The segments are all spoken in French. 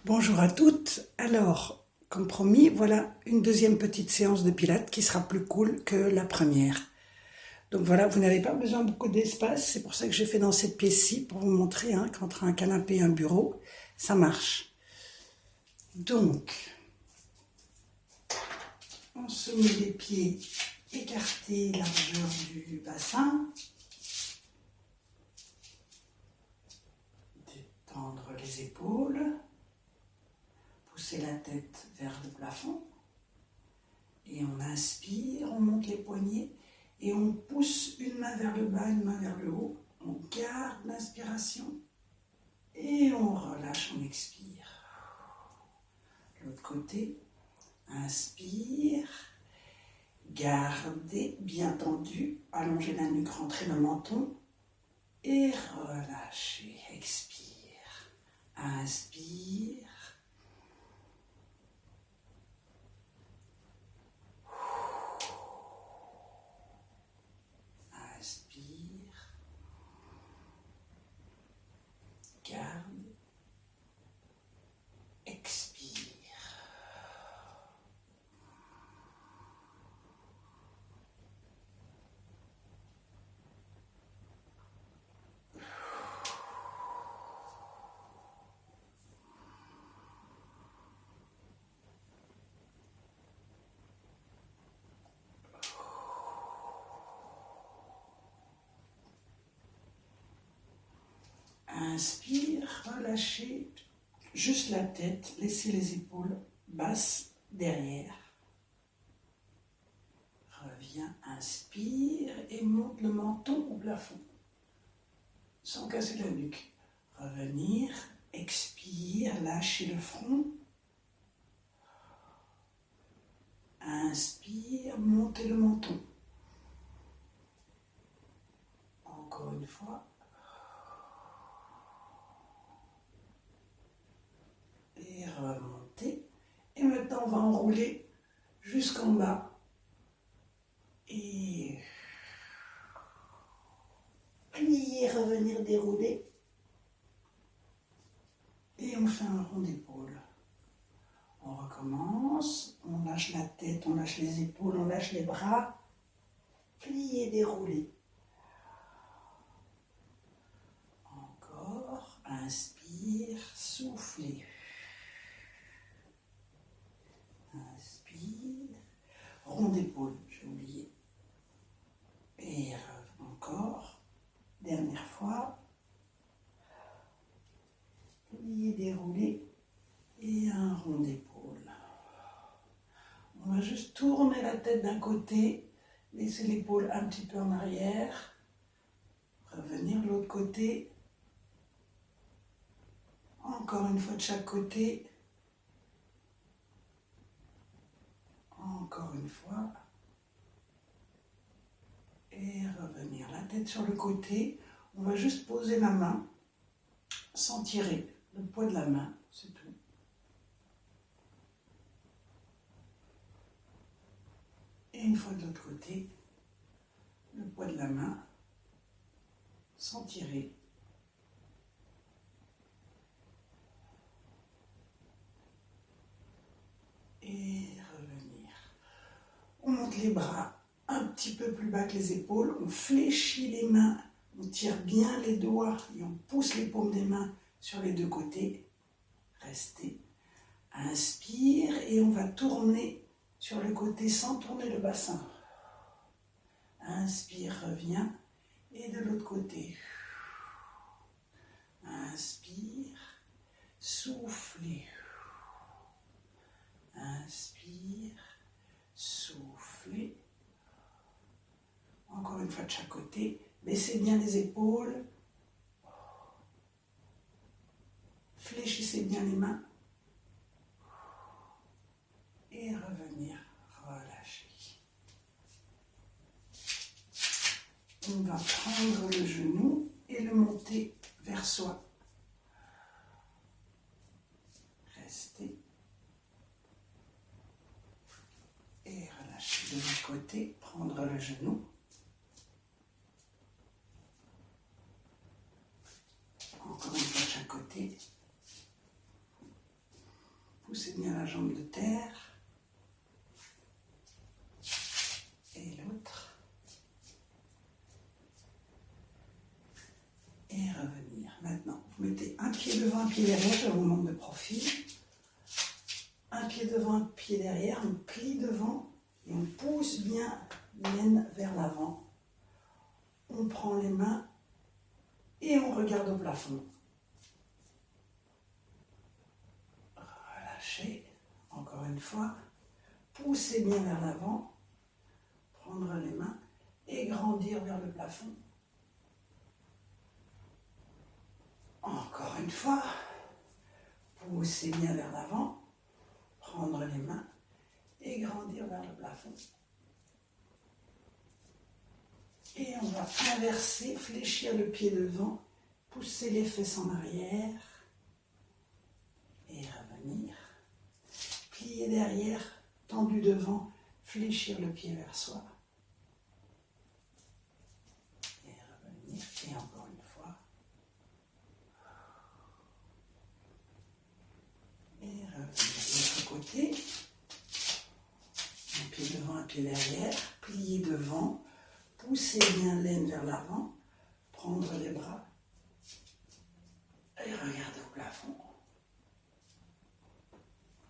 Bonjour à toutes. Alors, comme promis, voilà une deuxième petite séance de pilates qui sera plus cool que la première. Donc voilà, vous n'avez pas besoin de beaucoup d'espace, c'est pour ça que j'ai fait dans cette pièce-ci, pour vous montrer qu'entre un canapé et un bureau, ça marche. Donc, on se met les pieds écartés, largeur du bassin. Détendre les épaules. Pousser la tête vers le plafond. Et on inspire, on monte les poignets et on pousse une main vers le bas, une main vers le haut. On garde l'inspiration et on relâche, on expire. L'autre côté, inspire, gardez bien tendu, allongez la nuque, rentrez le menton et relâchez, expire, inspire. Inspire, garde, expire. Inspire, relâchez juste la tête, laissez les épaules basses derrière. Reviens, inspire et monte le menton au plafond, sans casser la nuque. Revenir, expire, lâchez le front. Inspire, montez le menton. Encore une fois. Et remonter. Et maintenant, on va enrouler jusqu'en bas. Et plier, revenir dérouler. Et on fait un rond d'épaule. On recommence. On lâche la tête, on lâche les épaules, on lâche les bras. Plier, dérouler. Encore. Inspire, soufflez. Inspire. Rond d'épaule, j'ai oublié. Et encore. Dernière fois. Plier, dérouler. Et un rond d'épaule. On va juste tourner la tête d'un côté. Laisser l'épaule un petit peu en arrière. Revenir de l'autre côté. Encore une fois de chaque côté. Encore une fois. Et revenir la tête sur le côté. On va juste poser la main sans tirer. Le poids de la main, c'est tout. Et une fois de l'autre côté, le poids de la main sans tirer. Et revenir. On monte les bras un petit peu plus bas que les épaules, on fléchit les mains, on tire bien les doigts et on pousse les paumes des mains sur les deux côtés. Restez. Inspire et on va tourner sur le côté sans tourner le bassin. Inspire, reviens. Et de l'autre côté. Inspire, soufflez. Inspire, soufflez. Encore une fois de chaque côté. Baissez bien les épaules. Fléchissez bien les mains. Et revenir, relâcher. On va prendre le genou et le monter vers soi. Restez. Et relâchez de l'autre côté, prendre le genou. Encore une fois de chaque côté. Poussez bien la jambe de terre. Et l'autre. Et revenir. Maintenant, vous mettez un pied devant, un pied derrière, je vous montre de profil. Un pied devant, un pied derrière, on plie devant et on pousse bien l'aine vers l'avant. On prend les mains et on regarde au plafond. Relâchez, encore une fois. Poussez bien vers l'avant. Prendre les mains et grandir vers le plafond. Encore une fois. Poussez bien vers l'avant. Prendre les mains et grandir vers le plafond. Et on va inverser, fléchir le pied devant, pousser les fesses en arrière et revenir. Plier derrière, tendu devant, fléchir le pied vers soi. Et revenir, et encore une fois. Et revenir de l'autre côté. Un pied devant, un pied derrière, plier devant. Poussez bien l'aine vers l'avant, prendre les bras et regarder au plafond.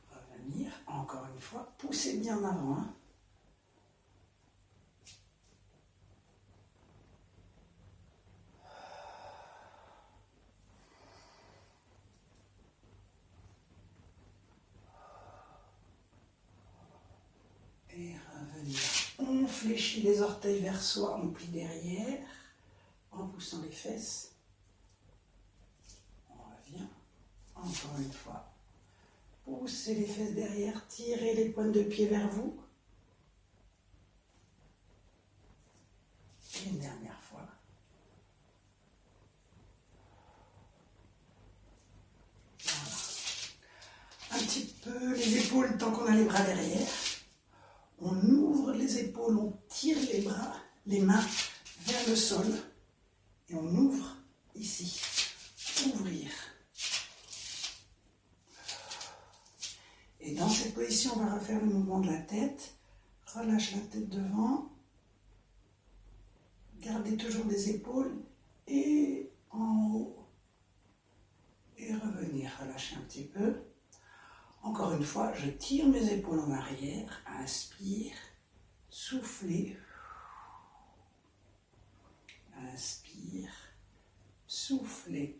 Revenir, encore une fois, poussez bien en avant. Et revenir. On fléchit les orteils vers soi, on plie derrière, en poussant les fesses. On revient, encore une fois. Poussez les fesses derrière, tirez les pointes de pied vers vous. Et une dernière fois. Voilà. Un petit peu les épaules tant qu'on a les bras derrière. On ouvre les épaules, on tire les bras, les mains vers le sol et on ouvre ici. Ouvrir. Et dans cette position, on va refaire le mouvement de la tête. Relâche la tête devant. Gardez toujours les épaules et en haut. Et revenir, relâcher un petit peu. Encore une fois, je tire mes épaules en arrière, inspire, soufflez, inspire, soufflez,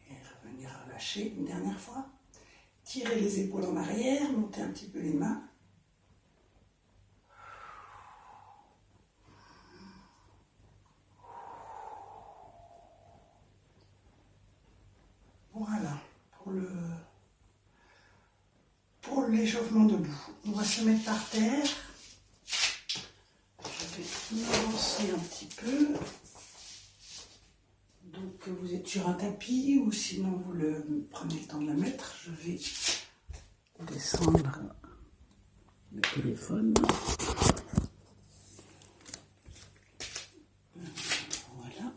et revenir relâcher une dernière fois. Tirez les épaules en arrière, montez un petit peu les mains. Voilà, pour l'échauffement debout. On va se mettre par terre. Je vais m'avancer un petit peu. Donc vous êtes sur un tapis ou sinon vous prenez le temps de le mettre. Je vais descendre le téléphone. Voilà.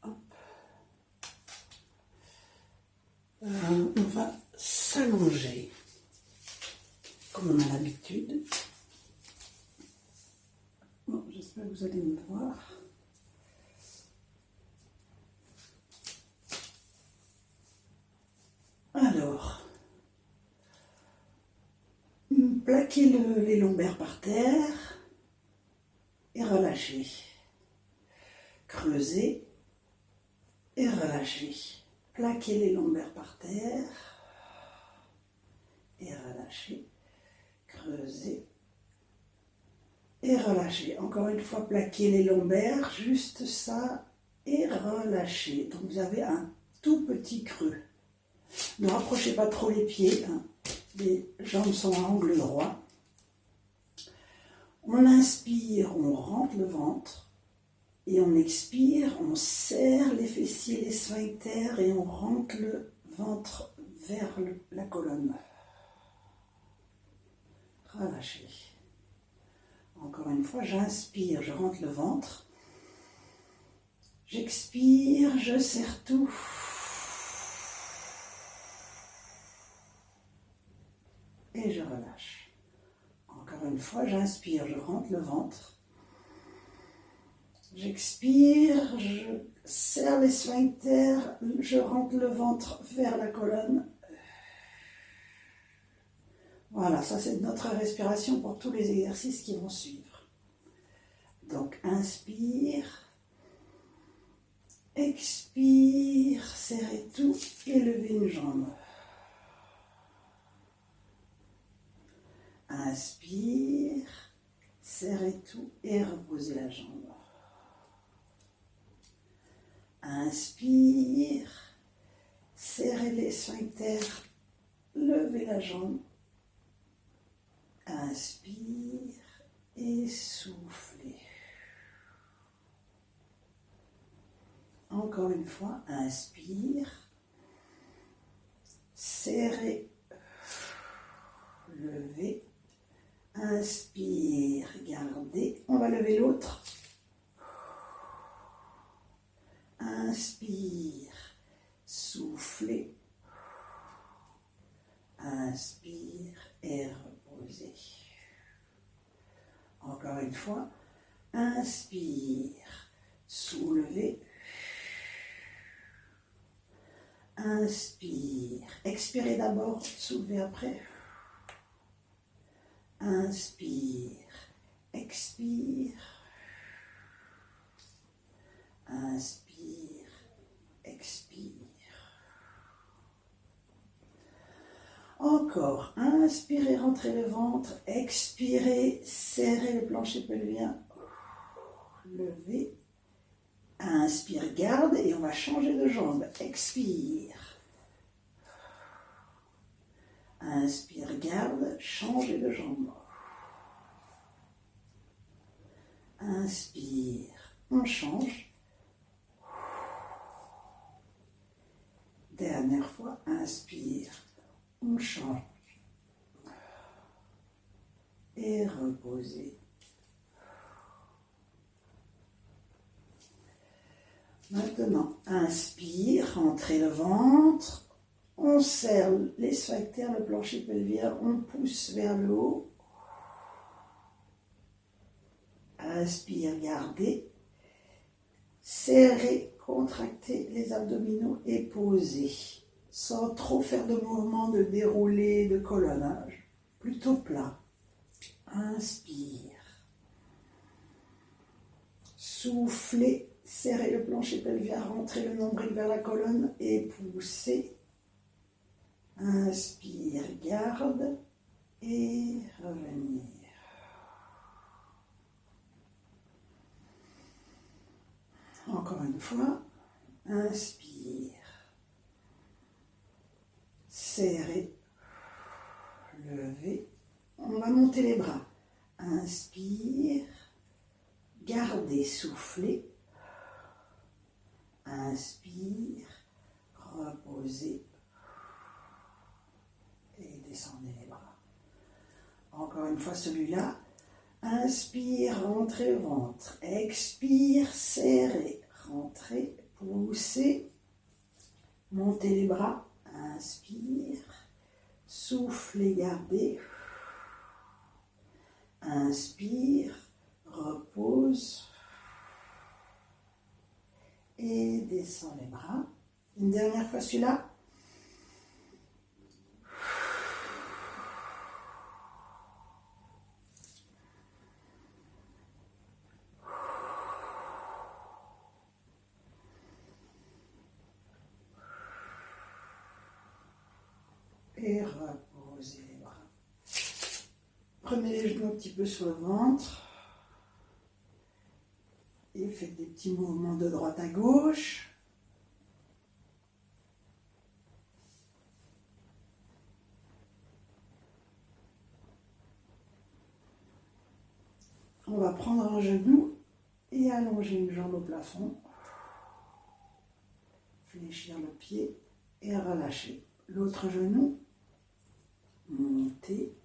Hop. On va s'allonger comme on a l'habitude. Bon, j'espère que vous allez me voir. Alors, plaquez les lombaires par terre et relâchez. Creusez et relâchez. Plaquez les lombaires par terre et relâchez. Creusez et relâchez. Encore une fois, plaquez les lombaires, juste ça, et relâchez. Donc vous avez un tout petit creux. Ne rapprochez pas trop les pieds, hein. Les jambes sont à angle droit. On inspire, on rentre le ventre. Et on expire, on serre les fessiers, les sphincters et on rentre le ventre vers la colonne. Relâchez. Encore une fois, j'inspire, je rentre le ventre. J'expire, je serre tout. une fois, j'inspire, je rentre le ventre. J'expire, je serre les sphincters, je rentre le ventre vers la colonne. Voilà, ça c'est notre respiration pour tous les exercices qui vont suivre. Donc inspire, expire, serrez tout et levez une jambe. Inspire, serrez tout et reposez la jambe. Inspire, serrez les sphincters, levez la jambe. Inspire et soufflez. Encore une fois, inspire, serrez, levez, inspire, gardez. On va lever l'autre. Inspire, soufflez, inspire et reposez. Encore une fois, inspire, soulevez, inspire, expirez d'abord, soulevez après. Inspire, expire, inspire, expire. Encore, inspirez, rentrez le ventre, expirez, serrez le plancher pelvien, levez, inspire, garde et on va changer de jambe, expire. Inspire, garde, changez de jambe. Inspire, on change. Dernière fois, inspire, on change. Et reposez. Maintenant, inspire, rentrez le ventre. On serre les sphincters, le plancher pelvien, on pousse vers le haut. Inspire, gardez. Serrez, contractez les abdominaux et posez. Sans trop faire de mouvements de déroulé, de colonnage. Plutôt plat. Inspire. Soufflez, serrez le plancher pelvien, rentrez le nombril vers la colonne et poussez. Inspire, garde et revenir. Encore une fois, inspire, serrez, levez. On va monter les bras. Inspire, gardez, soufflez. Inspire, reposez. Et descendez les bras. Encore une fois celui-là. Inspire, rentrez le ventre. Expire, serrez. Rentrez, poussez. Montez les bras. Inspire. Soufflez, gardez. Inspire, repose. Et descend les bras. Une dernière fois celui-là. Et reposez les bras. Prenez les genoux un petit peu sur le ventre. Et faites des petits mouvements de droite à gauche. On va prendre un genou et allonger une jambe au plafond. Fléchir le pied et relâcher. L'autre genou. Monter,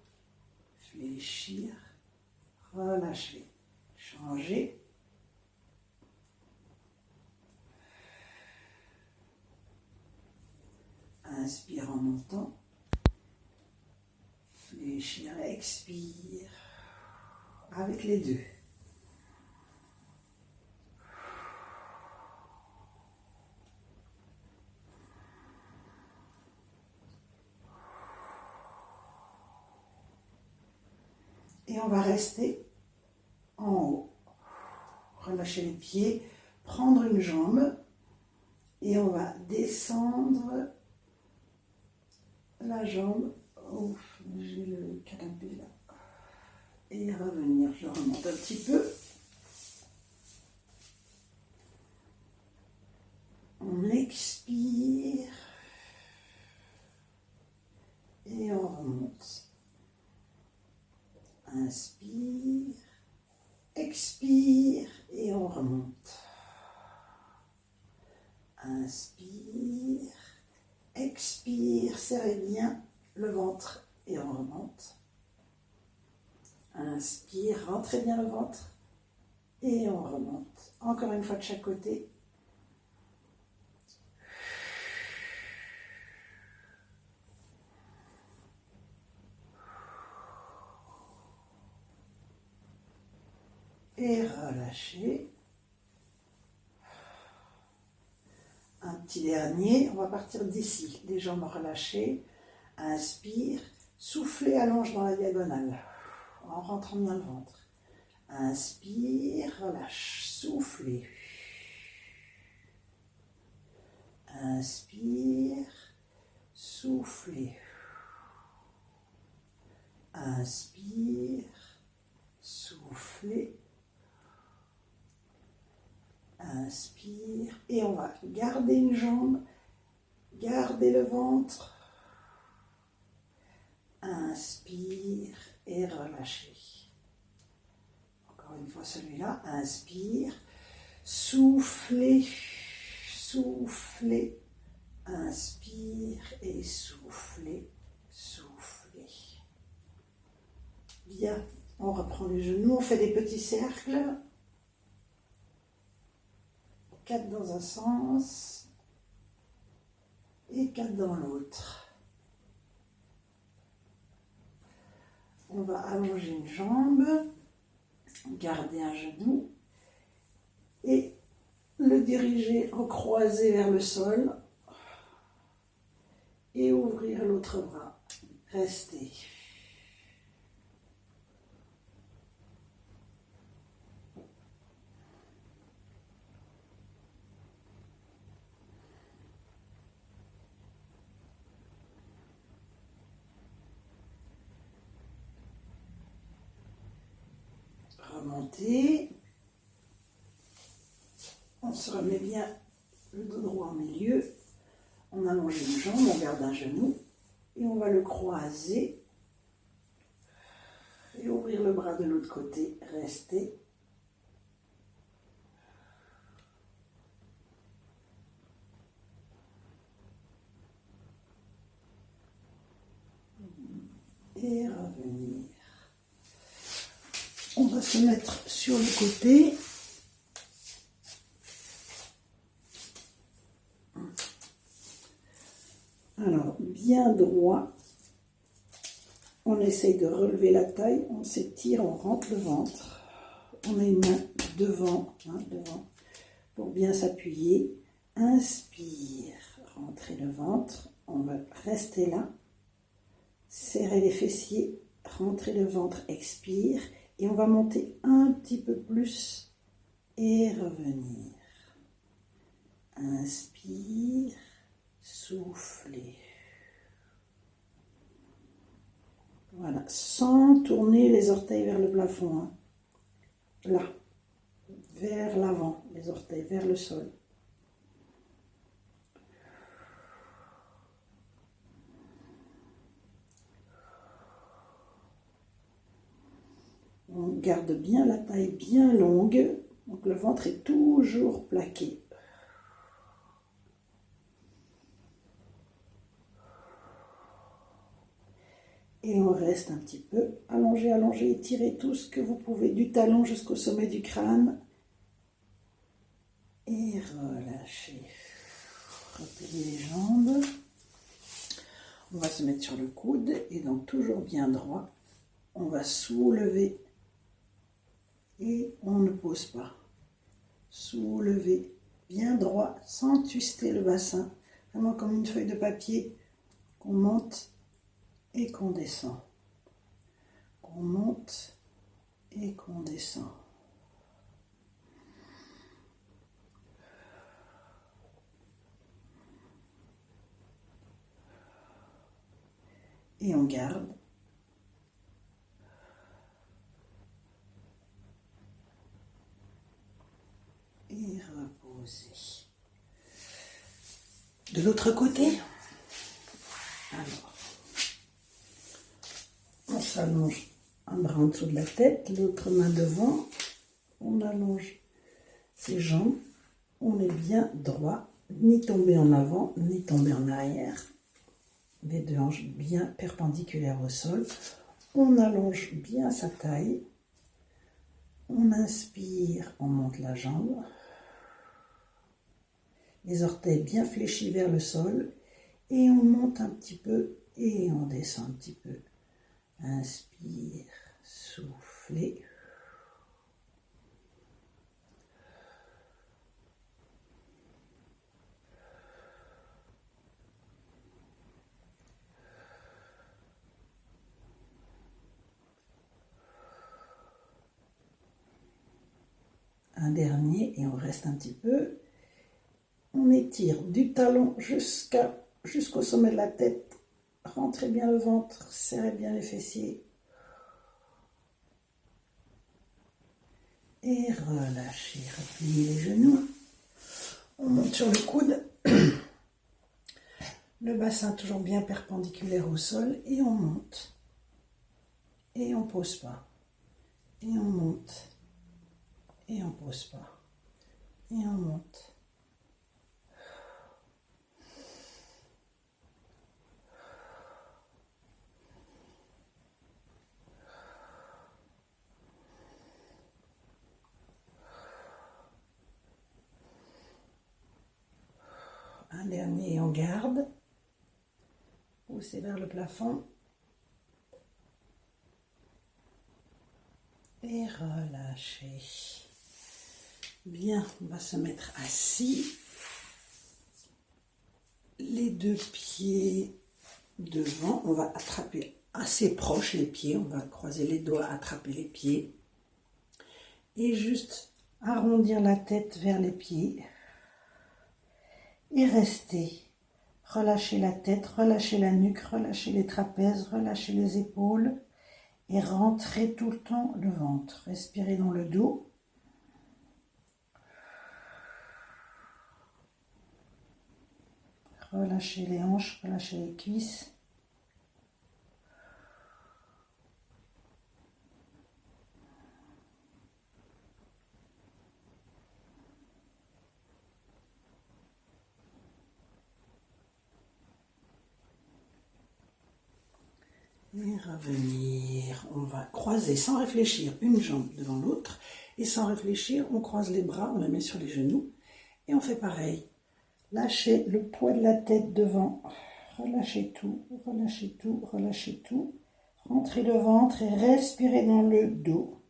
fléchir, relâcher, changer. Inspire en montant, fléchir, expire, avec les deux. Et on va rester en haut. Relâcher les pieds, prendre une jambe et on va descendre la jambe. Ouf, j'ai le canapé là. Et revenir, je remonte un petit peu. On expire et on remonte. Inspire, expire et on remonte. Inspire, expire, serrez bien le ventre et on remonte. Inspire, rentrez bien le ventre et on remonte. Encore une fois de chaque côté. Et relâchez. Un petit dernier, on va partir d'ici, les jambes relâchées. Inspire, soufflez, allonge dans la diagonale, en rentrant bien le ventre. Inspire, relâche, soufflez. Inspire, soufflez. Inspire, soufflez. Inspire et on va garder une jambe, garder le ventre. Inspire et relâchez. Encore une fois celui-là, inspire, soufflez, soufflez, inspire et soufflez, soufflez. Bien, on reprend les genoux, on fait des petits cercles. 4 dans un sens et 4 dans l'autre. On va allonger une jambe, garder un genou et le diriger en croisé vers le sol et ouvrir l'autre bras. Restez. Remonter, on se remet bien le dos droit au milieu, on allonge une jambe, on garde un genou et on va le croiser et ouvrir le bras de l'autre côté, rester. Et revenir. On va se mettre sur le côté. Alors, bien droit. On essaye de relever la taille, on s'étire, on rentre le ventre. On a une main devant, devant pour bien s'appuyer. Inspire, rentrez le ventre. On va rester là. Serrez les fessiers, rentrez le ventre, expire. Et on va monter un petit peu plus et revenir. Inspire, soufflez. Voilà, sans tourner les orteils vers le plafond. Là, vers l'avant, les orteils vers le sol. On garde bien la taille bien longue, donc le ventre est toujours plaqué. Et on reste un petit peu allongé, allongé, étirez tout ce que vous pouvez, du talon jusqu'au sommet du crâne. Et relâchez. Repliez les jambes. On va se mettre sur le coude et donc toujours bien droit. On va soulever et on ne pose pas. Soulevez bien droit sans twister le bassin, vraiment comme une feuille de papier qu'on monte et qu'on descend. Qu'on monte et qu'on descend. Et on garde. Et reposer. De l'autre côté, alors, on s'allonge un bras en dessous de la tête, l'autre main devant, on allonge ses jambes, on est bien droit, ni tombé en avant, ni tombé en arrière. Les deux hanches bien perpendiculaires au sol. On allonge bien sa taille. On inspire, on monte la jambe. Les orteils bien fléchis vers le sol. Et on monte un petit peu et on descend un petit peu. Inspire, soufflez. Un dernier et on reste un petit peu. On étire du talon jusqu'au sommet de la tête. Rentrez bien le ventre, serrez bien les fessiers. Et relâchez, repliez les genoux. On monte sur le coude. Le bassin toujours bien perpendiculaire au sol. Et on monte. Et on ne pose pas. Et on monte. Et on ne pose pas. Et on monte. Un dernier et on garde. Poussez vers le plafond. Et relâchez. Bien, on va se mettre assis. Les deux pieds devant. On va attraper assez proche les pieds. On va croiser les doigts, attraper les pieds. Et juste arrondir la tête vers les pieds. Et rester. Relâchez la tête, relâchez la nuque, relâchez les trapèzes, relâchez les épaules. Et rentrez tout le temps le ventre. Respirez dans le dos. Relâchez les hanches, relâchez les cuisses. Et revenir. On va croiser sans réfléchir une jambe devant l'autre. Et sans réfléchir, on croise les bras, on les met sur les genoux. Et on fait pareil. Lâchez le poids de la tête devant. Relâchez tout, relâchez tout, relâchez tout. Rentrez le ventre et respirez dans le dos.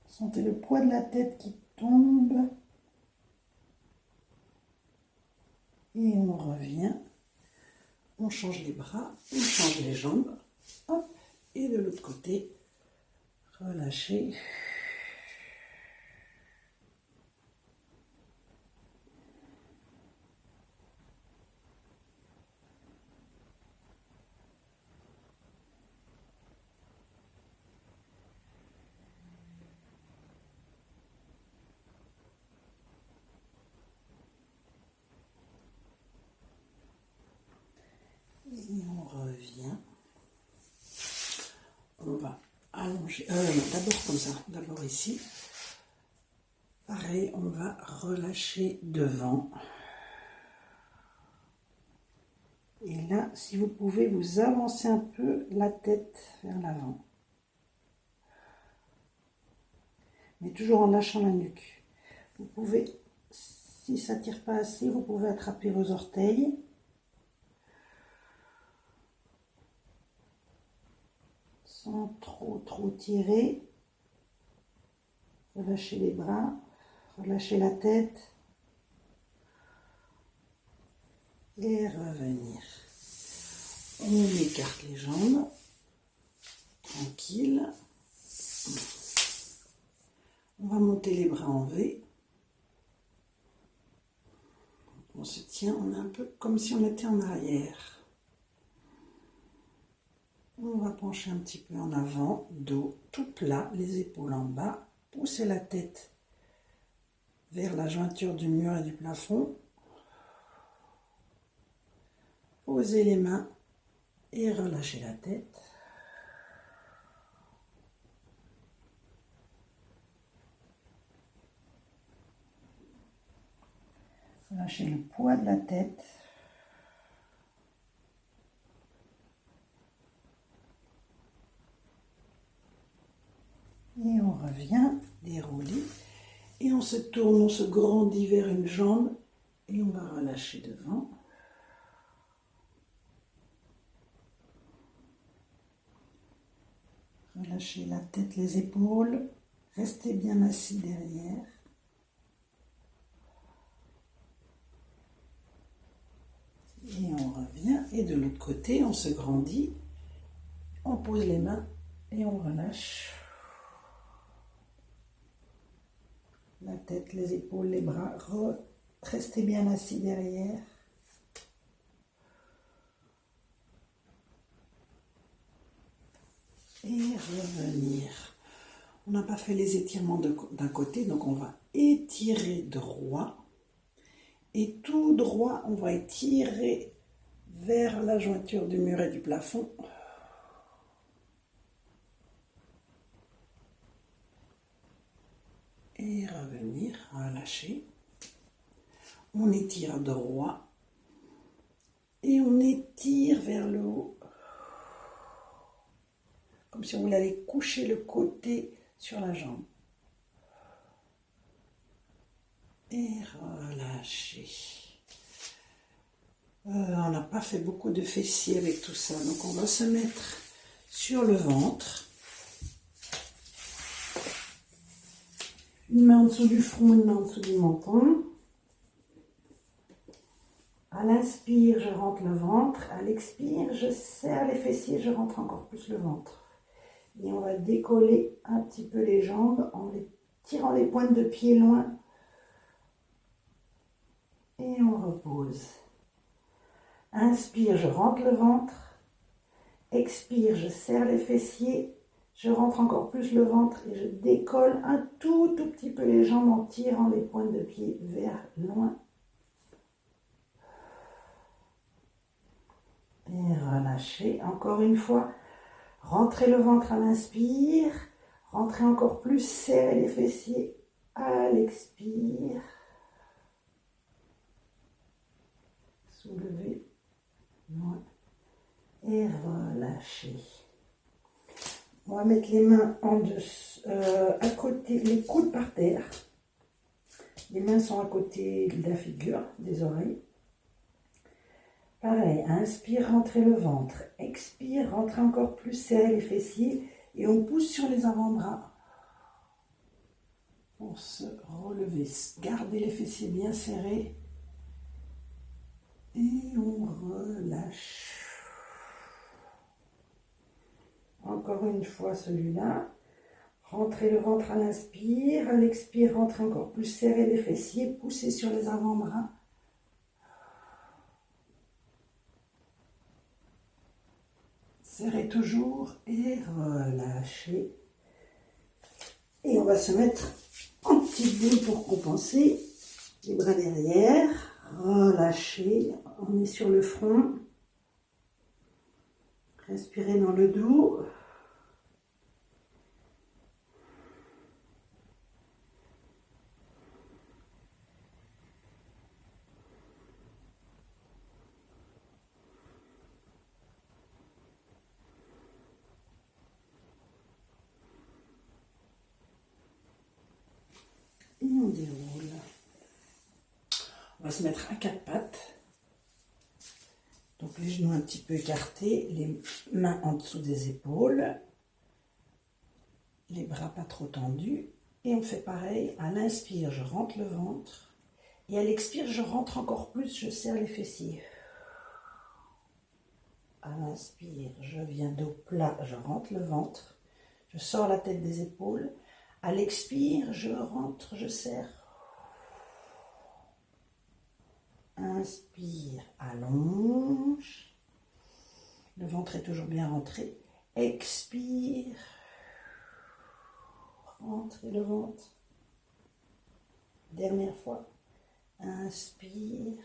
Sentez le poids de la tête qui tombe. Et on revient. On change les bras, on change les jambes. Hop, et de l'autre côté, relâchez. Et on revient. On va allonger. D'abord comme ça, d'abord ici. Pareil, on va relâcher devant. Et là, si vous pouvez, vous avancez un peu la tête vers l'avant. Mais toujours en lâchant la nuque. Vous pouvez, si ça ne tire pas assez, vous pouvez attraper vos orteils. Sans trop tirer. Relâchez les bras, relâchez la tête. Et revenir. On écarte les jambes. Tranquille. On va monter les bras en V. On se tient, on est un peu comme si on était en arrière. On va pencher un petit peu en avant, dos tout plat, les épaules en bas. Poussez la tête vers la jointure du mur et du plafond. Posez les mains et relâchez la tête. Relâchez le poids de la tête. Et on revient dérouler. Et on se tourne, on se grandit vers une jambe. Et on va relâcher devant. Relâchez la tête, les épaules. Restez bien assis derrière. Et on revient. Et de l'autre côté, on se grandit. On pose les mains et on relâche. La tête, les épaules, les bras. Restez bien assis derrière. Et revenir. On n'a pas fait les étirements d'un côté, donc on va étirer droit. Et tout droit, on va étirer vers la jointure du mur et du plafond. Et revenir, relâcher. On étire droit. Et on étire vers le haut. Comme si on voulait aller coucher le côté sur la jambe. Et relâcher. On n'a pas fait beaucoup de fessiers avec tout ça. Donc on va se mettre sur le ventre. Une main en dessous du front, une main en dessous du menton. À l'inspire, je rentre le ventre. À l'expire, je serre les fessiers, je rentre encore plus le ventre. Et on va décoller un petit peu les jambes en les tirant les pointes de pied loin. Et on repose. Inspire, je rentre le ventre. Expire, je serre les fessiers. Je rentre encore plus le ventre et je décolle un tout petit peu les jambes en tirant les pointes de pied vers loin. Et relâchez. Encore une fois. Rentrez le ventre à l'inspire. Rentrez encore plus, serrez les fessiers à l'expire. Soulevez. Et relâchez. On va mettre les mains en dessous, à côté, les coudes par terre. Les mains sont à côté de la figure, des oreilles. Pareil, inspire, rentrez le ventre. Expire, rentrez encore plus, serrez les fessiers. Et on pousse sur les avant-bras. Pour se relever. Gardez les fessiers bien serrés. Et on relâche. Encore une fois celui-là. Rentrez le ventre à l'inspire. À l'expire, rentrez encore plus, serrez les fessiers. Poussez sur les avant-bras. Serrez toujours et relâchez. Et on va se mettre en petite boule pour compenser. Les bras derrière. Relâchez. On est sur le front. Respirez dans le dos. Et on déroule. On va se mettre à quatre pattes. Donc les genoux un petit peu écartés, les mains en dessous des épaules, les bras pas trop tendus. Et on fait pareil, à l'inspire, je rentre le ventre. Et à l'expire, je rentre encore plus, je serre les fessiers. À l'inspire, je viens dos plat, je rentre le ventre. Je sors la tête des épaules. À l'expire, je rentre, je serre. Inspire, allonge. Le ventre est toujours bien rentré. Expire. Rentrez le ventre. Dernière fois. Inspire.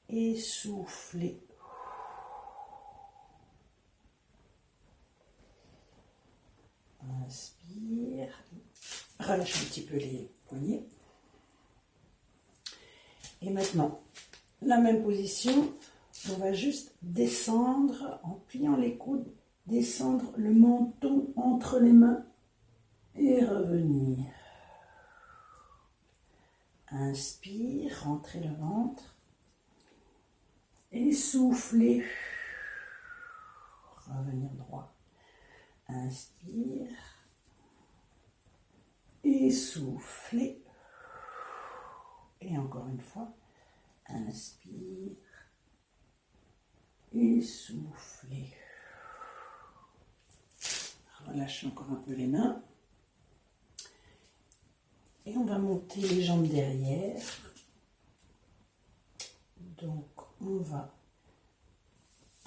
Et soufflez. Inspire. Relâchez un petit peu les poignets. Et maintenant, la même position, on va juste descendre en pliant les coudes, descendre le menton entre les mains et revenir. Inspire, rentrez le ventre et soufflez. Revenir droit. Inspire et soufflez. Et encore une fois, inspire et soufflez. Relâchez encore un peu les mains. Et on va monter les jambes derrière. Donc on va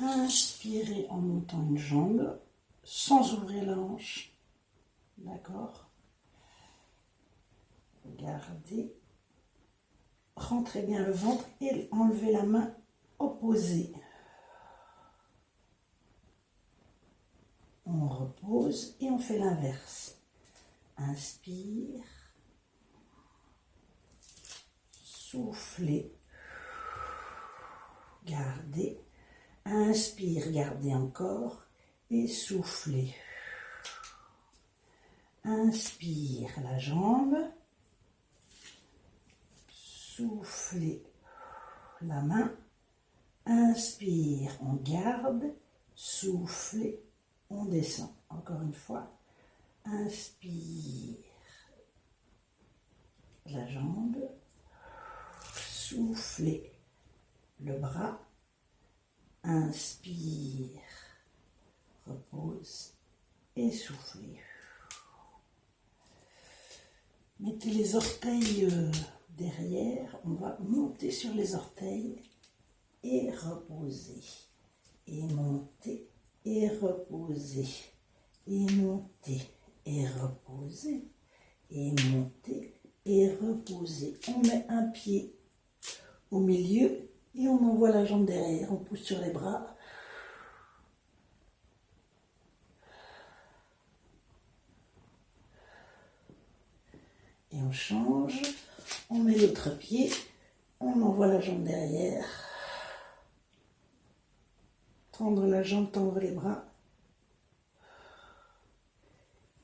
inspirer en montant une jambe sans ouvrir la hanche. D'accord? Gardez. Rentrez bien le ventre et enlevez la main opposée. On repose et on fait l'inverse. Inspire. Soufflez. Gardez. Inspire, gardez encore. Et soufflez. Inspire la jambe. Soufflez la main. Inspire, on garde. Soufflez, on descend. Encore une fois. Inspire la jambe. Soufflez le bras. Inspire. Repose et soufflez. Mettez les orteils derrière, on va monter sur les orteils et reposer. Et monter et reposer. Et monter et reposer. Et monter et reposer. On met un pied au milieu et on envoie la jambe derrière. On pousse sur les bras. Et on change, on met l'autre pied, on envoie la jambe derrière. Tendre la jambe, tendre les bras.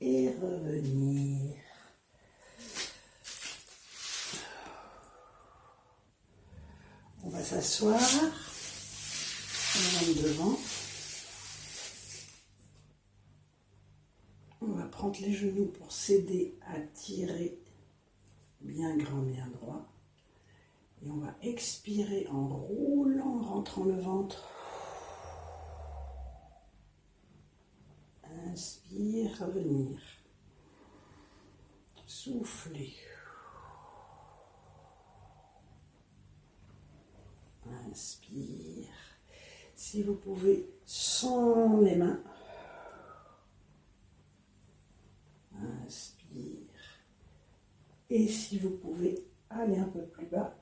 Et revenir. On va s'asseoir. On va devant. On va prendre les genoux pour s'aider à tirer bien grand, bien droit. Et on va expirer en roulant, en rentrant le ventre. Inspire, revenir. Soufflez. Inspire. Si vous pouvez, sans les mains. Inspire. Et si vous pouvez, aller un peu plus bas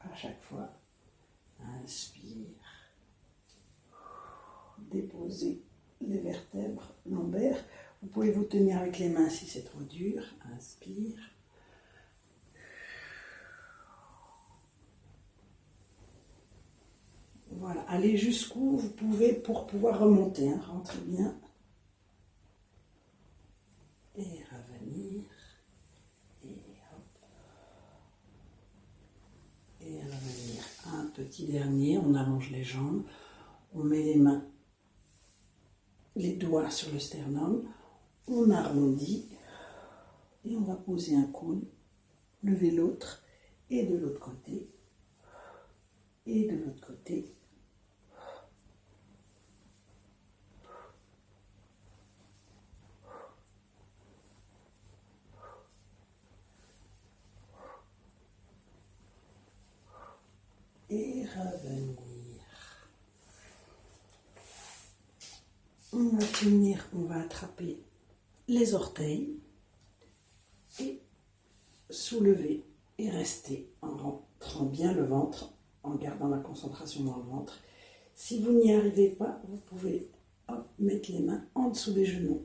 à chaque fois. Inspire. Déposez les vertèbres lombaires. Vous pouvez vous tenir avec les mains si c'est trop dur. Inspire. Voilà, allez jusqu'où vous pouvez pour pouvoir remonter. Hein. Rentrez bien. Et revenir. Et petit dernier, on allonge les jambes, on met les doigts sur le sternum, on arrondit et on va poser un coude, lever l'autre et de l'autre côté et de l'autre côté. Et revenir. On va finir, on va attraper les orteils et soulever et rester en rentrant bien le ventre, en gardant la concentration dans le ventre. Si vous n'y arrivez pas, vous pouvez mettre les mains en dessous des genoux.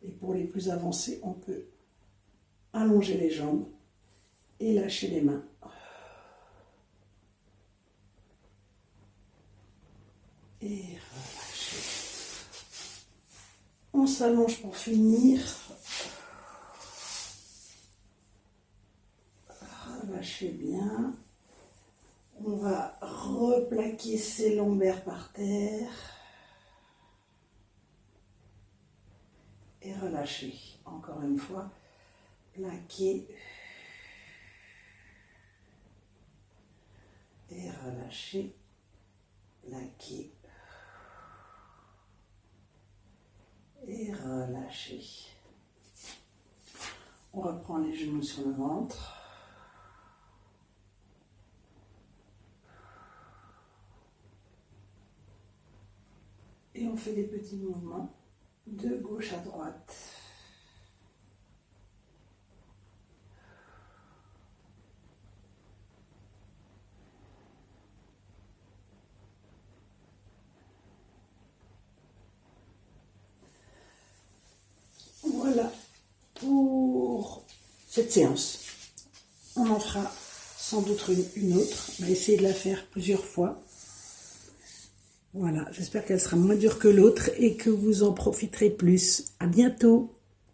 Et pour les plus avancés, on peut allonger les jambes et lâcher les mains. Et relâcher. On s'allonge pour finir. Relâchez bien. On va replaquer ses lombaires par terre. Et relâcher. Encore une fois. Plaquer. Et relâcher. Plaquer. Et relâcher. On reprend les genoux sur le ventre. Et on fait des petits mouvements de gauche à droite. Voilà pour cette séance. On en fera sans doute une autre. On va essayer de la faire plusieurs fois. Voilà, j'espère qu'elle sera moins dure que l'autre et que vous en profiterez plus. À bientôt!